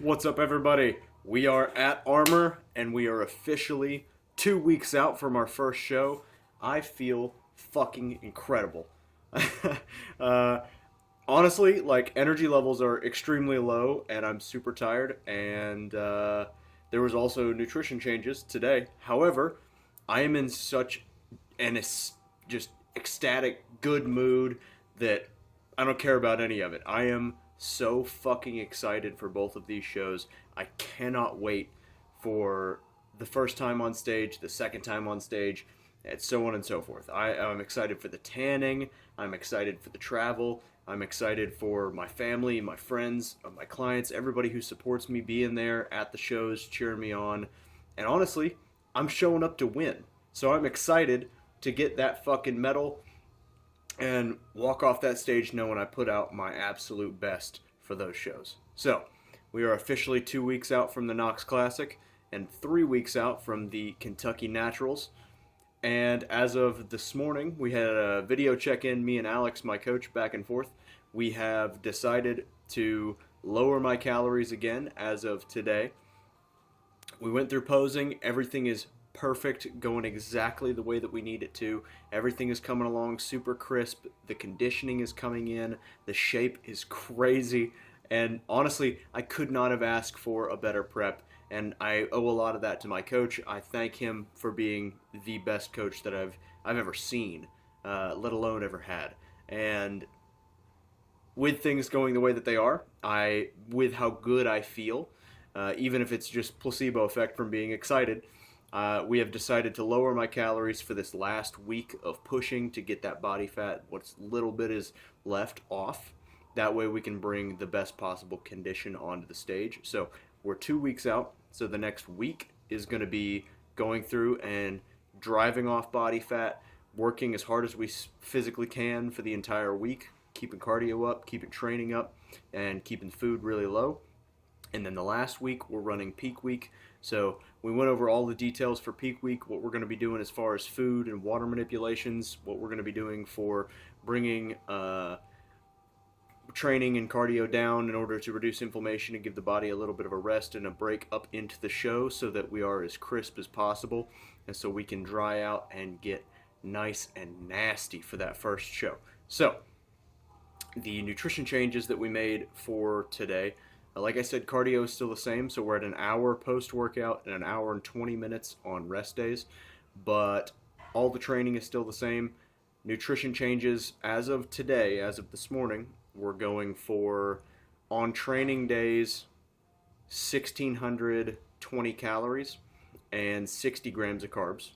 What's up, everybody? We are at Armor, and we are officially 2 weeks out from our first show. I feel fucking incredible. uh, Honestly, like, energy levels are extremely low, and I'm super tired, and there was also nutrition changes today. However, I am in such just ecstatic, good mood that I don't care about any of it. I am so fucking excited for both of these shows. I cannot wait for the first time on stage, the second time on stage, and so on and so forth. I'm excited for the tanning. I'm excited for the travel. I'm excited for my family, my friends, my clients, everybody who supports me being there at the shows, cheering me on. And honestly, I'm showing up to win. So I'm excited to get that fucking medal and walk off that stage knowing I put out my absolute best for those shows. So, we are officially 2 weeks out from the Knox Classic and 3 weeks out from the Kentucky Naturals. And as of this morning, we had a video check in, me and Alex, my coach, back and forth. We have decided to lower my calories again as of today. We went through posing, everything is perfect, going exactly the way that we need it to. Everything is coming along super crisp. The conditioning is coming in. The shape is crazy. And honestly, I could not have asked for a better prep. And I owe a lot of that to my coach. I thank him for being the best coach that I've ever seen, let alone ever had. And with things going the way that they are, with how good I feel, even if it's just placebo effect from being excited, we have decided to lower my calories for this last week of pushing to get that body fat, what little bit is left, off. That way we can bring the best possible condition onto the stage. So we're 2 weeks out. So the next week is going to be going through and driving off body fat, working as hard as we physically can for the entire week, keeping cardio up, keeping training up, and keeping food really low. And then the last week, we're running peak week. So we went over all the details for peak week, what we're going to be doing as far as food and water manipulations, what we're going to be doing for bringing training and cardio down in order to reduce inflammation and give the body a little bit of a rest and a break up into the show so that we are as crisp as possible and so we can dry out and get nice and nasty for that first show. So the nutrition changes that we made for today, like I said, cardio is still the same, so we're at an hour post-workout and an hour and 20 minutes on rest days, but all the training is still the same. Nutrition changes as of today, as of this morning, we're going for, on training days, 1,620 calories and 60 grams of carbs.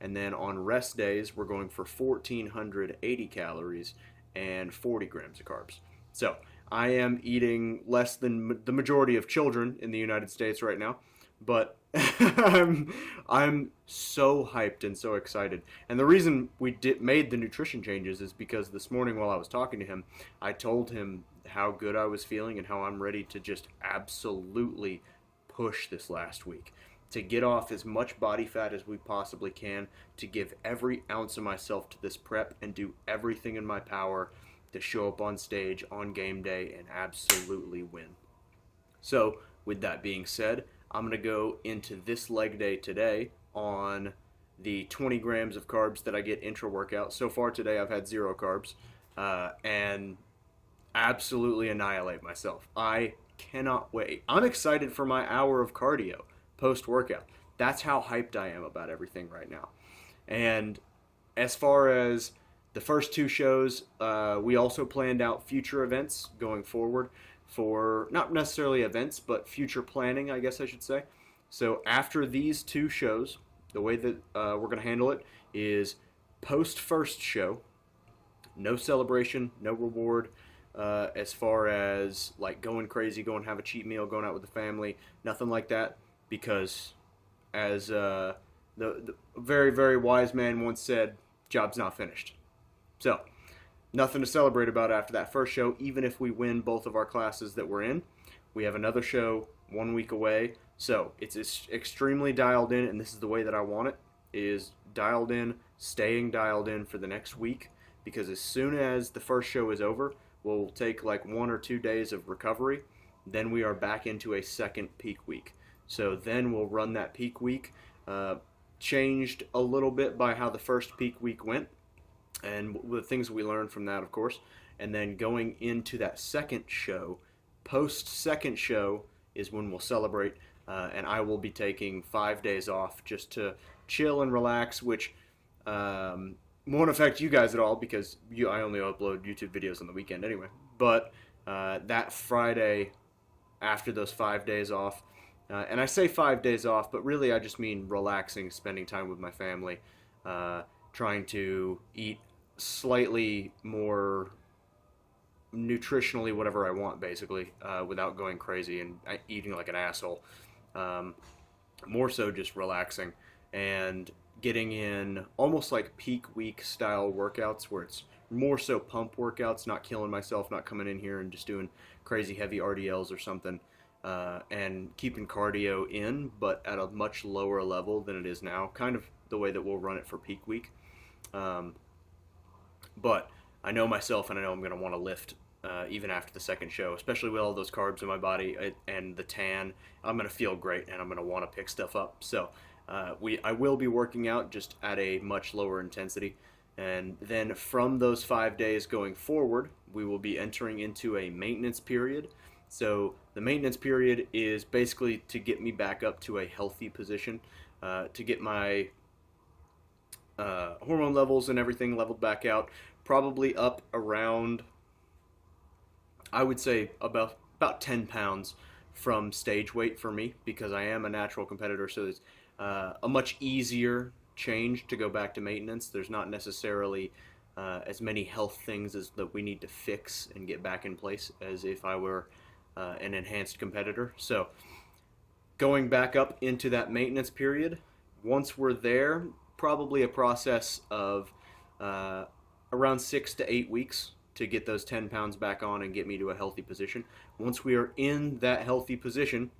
And then on rest days, we're going for 1,480 calories and 40 grams of carbs. So I am eating less than the majority of children in the United States right now, but I'm so hyped and so excited. And the reason we made the nutrition changes is because this morning while I was talking to him, I told him how good I was feeling and how I'm ready to just absolutely push this last week. To get off as much body fat as we possibly can, to give every ounce of myself to this prep and do everything in my power to show up on stage on game day and absolutely win. So, with that being said, I'm going to go into this leg day today on the 20 grams of carbs that I get intra-workout. So far today I've had 0 carbs and absolutely annihilate myself. I cannot wait. I'm excited for my hour of cardio post-workout. That's how hyped I am about everything right now. And as far as the first 2 shows, we also planned out future events going forward for not necessarily events, but future planning, I guess I should say. So after these 2 shows, the way that we're going to handle it is post first show, no celebration, no reward, as far as like going crazy, going have a cheat meal, going out with the family, nothing like that, because as the very, very wise man once said, job's not finished. So nothing to celebrate about after that first show, even if we win both of our classes that we're in. We have another show 1 week away. So it's extremely dialed in, and this is the way that I want it, is dialed in, staying dialed in for the next week, because as soon as the first show is over, we'll take like 1 or 2 days of recovery, then we are back into a second peak week. So then we'll run that peak week, changed a little bit by how the first peak week went and the things we learned from that, of course. And then going into that second show, post second show is when we'll celebrate, and I will be taking 5 days off just to chill and relax, which won't affect you guys at all because I only upload YouTube videos on the weekend anyway. But that Friday after those 5 days off, and I say 5 days off, but really I just mean relaxing, spending time with my family, trying to eat slightly more nutritionally whatever I want, basically, without going crazy and eating like an asshole. More so just relaxing and getting in almost like peak week style workouts where it's more so pump workouts, not killing myself, not coming in here and just doing crazy heavy RDLs or something, and keeping cardio in, but at a much lower level than it is now, kind of the way that we'll run it for peak week. But I know myself, and I know I'm going to want to lift even after the second show, especially with all those carbs in my body and the tan. I'm going to feel great, and I'm going to want to pick stuff up. So I will be working out just at a much lower intensity. And then from those 5 days going forward, we will be entering into a maintenance period. So the maintenance period is basically to get me back up to a healthy position, to get my hormone levels and everything leveled back out, probably up around, I would say about 10 pounds from stage weight for me, because I am a natural competitor. So it's a much easier change to go back to maintenance. There's not necessarily as many health things as that we need to fix and get back in place as if I were an enhanced competitor. So going back up into that maintenance period, once we're there, probably a process of around 6 to 8 weeks to get those 10 pounds back on and get me to a healthy position. Once we are in that healthy position,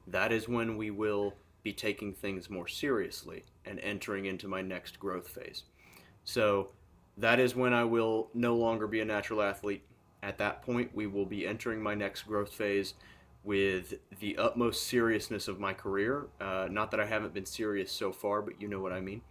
that is when we will be taking things more seriously and entering into my next growth phase. So that is when I will no longer be a natural athlete. At that point, we will be entering my next growth phase with the utmost seriousness of my career. Not that I haven't been serious so far, but you know what I mean.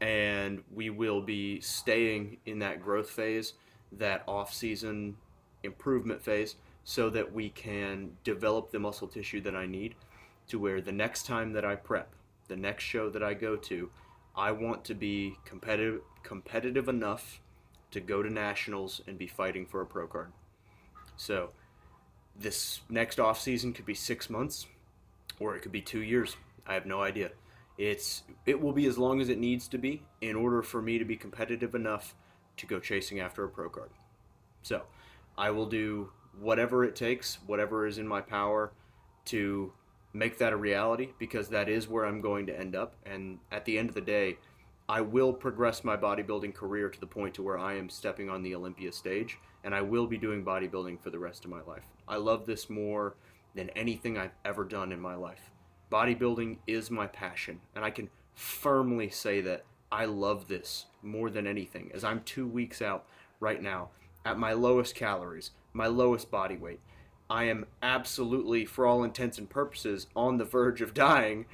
And we will be staying in that growth phase, that off-season improvement phase, so that we can develop the muscle tissue that I need to where the next time that I prep, the next show that I go to, I want to be competitive enough to go to nationals and be fighting for a pro card. So this next off season could be 6 months, or it could be 2 years. I have no idea. It will be as long as it needs to be in order for me to be competitive enough to go chasing after a pro card. So I will do whatever it takes, whatever is in my power to make that a reality, because that is where I'm going to end up. And at the end of the day, I will progress my bodybuilding career to the point to where I am stepping on the Olympia stage, and I will be doing bodybuilding for the rest of my life. I love this more than anything I've ever done in my life. Bodybuilding is my passion, and I can firmly say that I love this more than anything, as I'm 2 weeks out right now at my lowest calories, my lowest body weight. I am absolutely, for all intents and purposes, on the verge of dying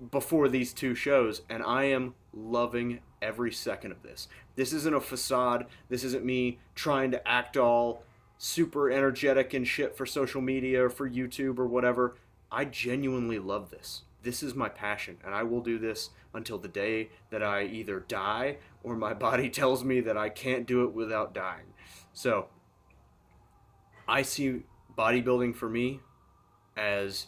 before these 2 shows, and I am loving every second of this. This isn't a facade. This isn't me trying to act all super energetic and shit for social media or for YouTube or whatever. I genuinely love this. This is my passion, and I will do this until the day that I either die or my body tells me that I can't do it without dying. So I see bodybuilding for me as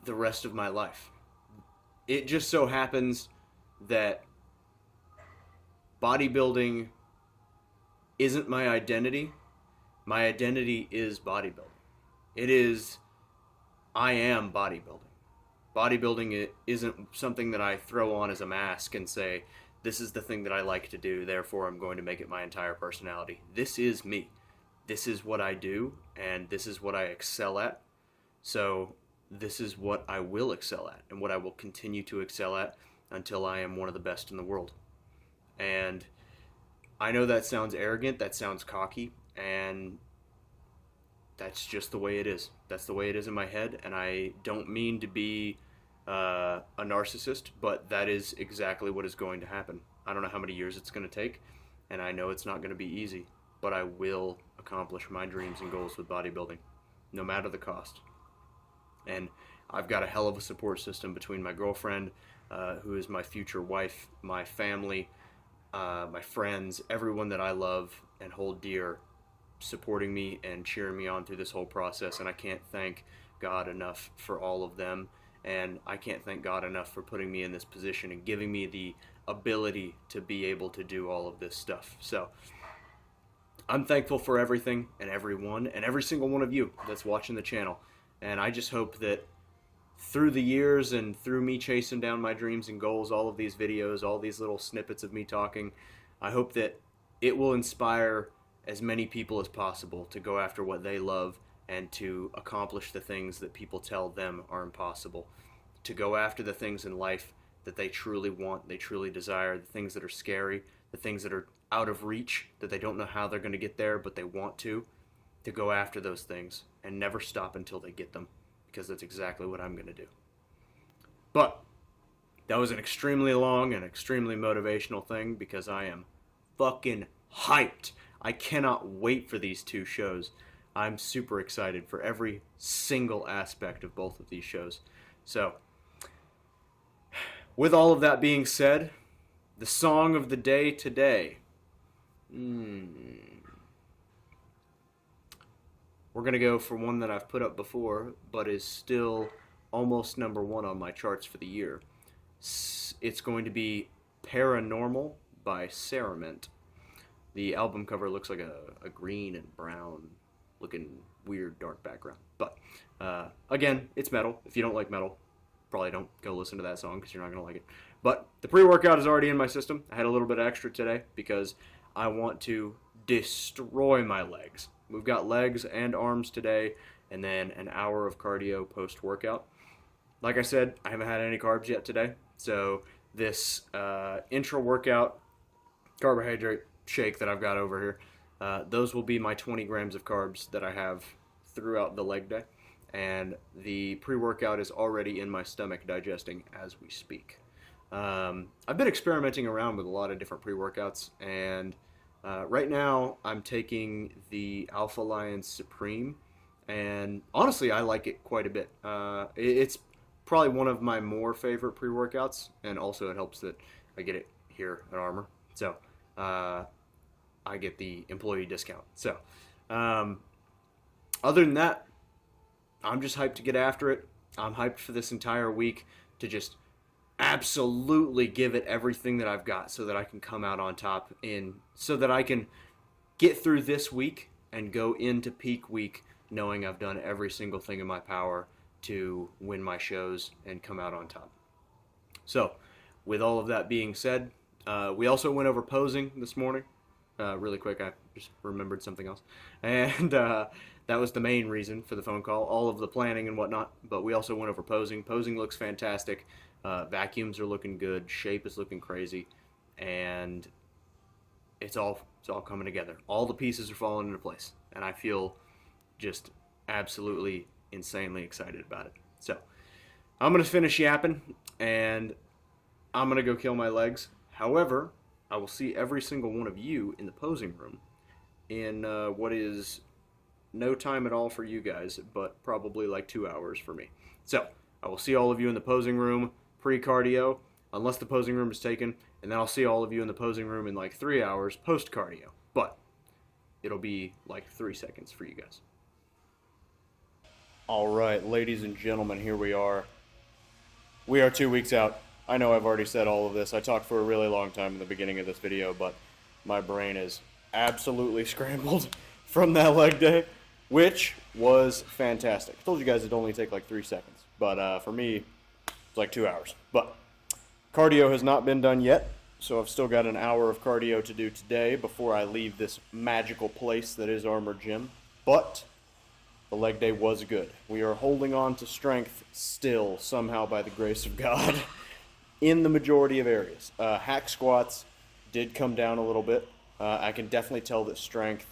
the rest of my life. It just so happens that bodybuilding isn't my identity. My identity is bodybuilding. I am bodybuilding. Bodybuilding isn't something that I throw on as a mask and say, this is the thing that I like to do, therefore I'm going to make it my entire personality. This is me. This is what I do, and this is what I excel at. So this is what I will excel at, and what I will continue to excel at until I am one of the best in the world. And I know that sounds arrogant, that sounds cocky, and that's just the way it is. That's the way it is in my head, and I don't mean to be a narcissist, but that is exactly what is going to happen. I don't know how many years it's going to take, and I know it's not going to be easy, but I will accomplish my dreams and goals with bodybuilding, no matter the cost. And I've got a hell of a support system between my girlfriend, who is my future wife, my family, my friends, everyone that I love and hold dear, supporting me and cheering me on through this whole process. And I can't thank God enough for all of them. And I can't thank God enough for putting me in this position and giving me the ability to be able to do all of this stuff. So I'm thankful for everything and everyone and every single one of you that's watching the channel. And I just hope that through the years and through me chasing down my dreams and goals, all of these videos, all these little snippets of me talking, I hope that it will inspire as many people as possible to go after what they love and to accomplish the things that people tell them are impossible, to go after the things in life that they truly want, they truly desire, the things that are scary, the things that are out of reach, that they don't know how they're going to get there, but they want to go after those things and never stop until they get them, because that's exactly what I'm going to do. But that was an extremely long and extremely motivational thing, because I am fucking hyped. I cannot wait for these two shows. I'm super excited for every single aspect of both of these shows. So, with all of that being said, the song of the day today. We're going to go for one that I've put up before, but is still almost number one on my charts for the year. It's going to be Paranormal by Cerament. The album cover looks like a green and brown looking weird dark background. But again, it's metal. If you don't like metal, probably don't go listen to that song because you're not going to like it. But the pre-workout is already in my system. I had a little bit extra today because I want to destroy my legs. We've got legs and arms today, and then an hour of cardio post-workout. Like I said, I haven't had any carbs yet today, so this intra-workout carbohydrate shake that I've got over here, those will be my 20 grams of carbs that I have throughout the leg day, and the pre-workout is already in my stomach digesting as we speak. I've been experimenting around with a lot of different pre-workouts, and right now I'm taking the Alpha Lion Supreme, and honestly I like it quite a bit. It's probably one of my more favorite pre-workouts, and also it helps that I get it here at Armor, so I get the employee discount. So other than that, I'm just hyped to get after it. I'm hyped for this entire week to just absolutely give it everything that I've got so that I can come out on top, so that I can get through this week and go into peak week knowing I've done every single thing in my power to win my shows and come out on top. So with all of that being said, we also went over posing this morning. Really quick, I just remembered something else. And that was the main reason for the phone call, all of the planning and whatnot. But we also went over posing. Posing looks fantastic. Vacuums are looking good. Shape is looking crazy. And it's all coming together. All the pieces are falling into place. And I feel just absolutely insanely excited about it. So I'm going to finish yapping, and I'm going to go kill my legs. However, I will see every single one of you in the posing room in what is no time at all for you guys, but probably like 2 hours for me. So I will see all of you in the posing room pre-cardio, unless the posing room is taken, and then I'll see all of you in the posing room in like 3 hours post-cardio. But it'll be like 3 seconds for you guys. All right, ladies and gentlemen, here we are. We are 2 weeks out. I know I've already said all of this. I talked for a really long time in the beginning of this video, but my brain is absolutely scrambled from that leg day, which was fantastic. I told you guys it'd only take like 3 seconds, but for me, it's like 2 hours. But cardio has not been done yet, so I've still got an hour of cardio to do today before I leave this magical place that is Armor Gym. But the leg day was good. We are holding on to strength still, somehow by the grace of God, in the majority of areas. Hack squats did come down a little bit. I can definitely tell that strength,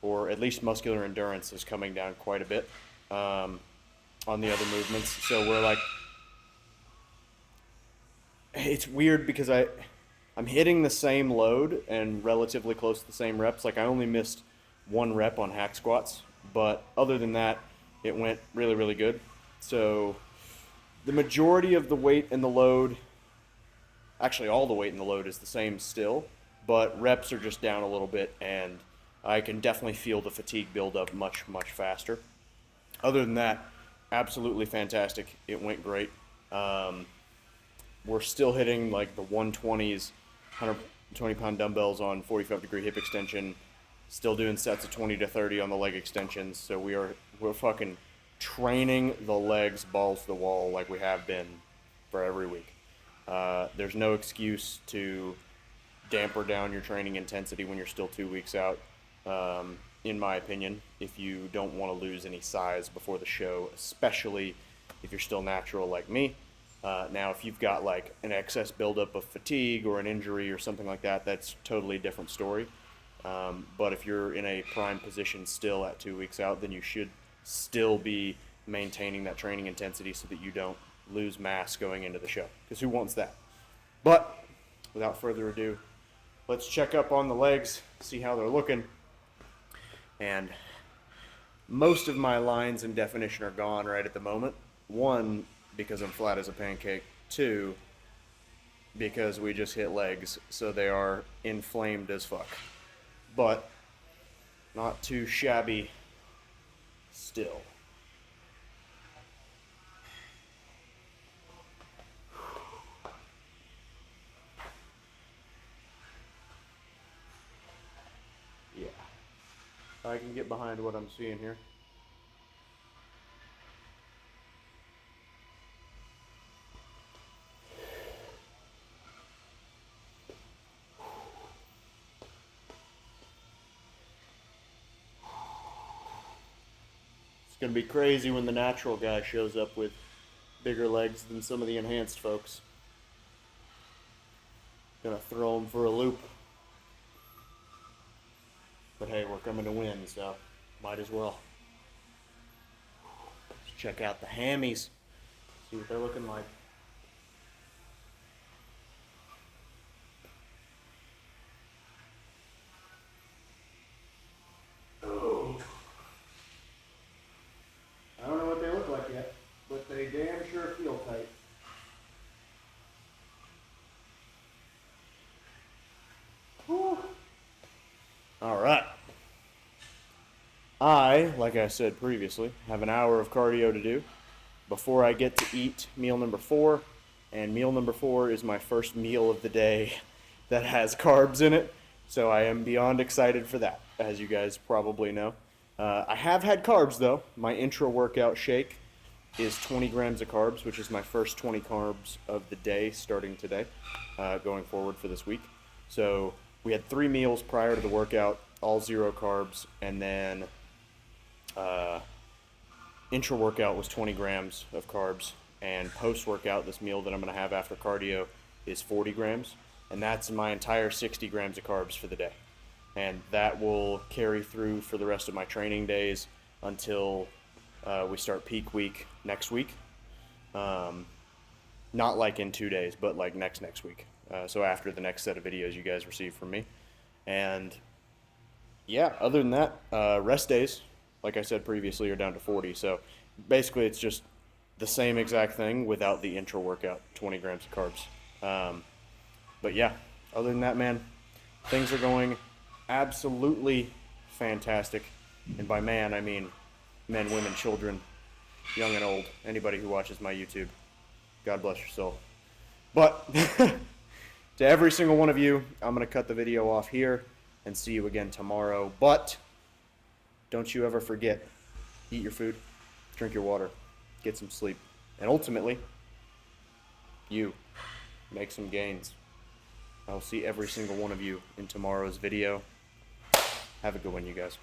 or at least muscular endurance, is coming down quite a bit on the other movements. So we're like, it's weird because I'm hitting the same load and relatively close to the same reps. Like I only missed one rep on hack squats, but other than that, it went really, really good. So the majority of the weight and the load, actually all the weight and the load is the same still, but reps are just down a little bit, and I can definitely feel the fatigue build up much, much faster. Other than that, absolutely fantastic. It went great. We're still hitting like the 120s, 120-pound dumbbells on 45-degree hip extension, still doing sets of 20 to 30 on the leg extensions. So we're fucking training the legs balls to the wall like we have been for every week. There's no excuse to damper down your training intensity when you're still 2 weeks out, in my opinion, if you don't want to lose any size before the show, especially if you're still natural like me. Now, if you've got like an excess buildup of fatigue or an injury or something like that, that's totally a different story. But if you're in a prime position still at 2 weeks out, then you should still be maintaining that training intensity so that you don't lose mass going into the show. Because who wants that? But without further ado, let's check up on the legs, see how they're looking. And most of my lines and definition are gone right at the moment. One, because I'm flat as a pancake. Two, because we just hit legs, so they are inflamed as fuck. But not too shabby still. Yeah. I can get behind what I'm seeing here. It's going to be crazy when the natural guy shows up with bigger legs than some of the enhanced folks. Gonna throw him for a loop. But hey, we're coming to win, so might as well. Let's check out the hammies. See what they're looking like. Oh. I don't know what they look like yet, but they damn sure feel tight. Whew. All right. Like I said previously, have an hour of cardio to do before I get to eat meal number 4. And meal number 4 is my first meal of the day that has carbs in it. So I am beyond excited for that, as you guys probably know. I have had carbs, though. My intra-workout shake is 20 grams of carbs, which is my first 20 carbs of the day starting today, going forward for this week. So we had 3 meals prior to the workout, all 0 carbs, and then intra-workout was 20 grams of carbs, and post-workout, this meal that I'm going to have after cardio is 40 grams, and that's my entire 60 grams of carbs for the day. And that will carry through for the rest of my training days until we start peak week next week. Not like in 2 days, but like next week. So after the next set of videos you guys receive from me. And yeah, other than that, rest days, like I said previously, are down to 40. So basically it's just the same exact thing without the intra-workout, 20 grams of carbs. But yeah, other than that, man, things are going absolutely fantastic. And by man, I mean men, women, children, young and old, anybody who watches my YouTube. God bless your soul. But to every single one of you, I'm going to cut the video off here and see you again tomorrow. But don't you ever forget, eat your food, drink your water, get some sleep, and ultimately, you make some gains. I'll see every single one of you in tomorrow's video. Have a good one, you guys.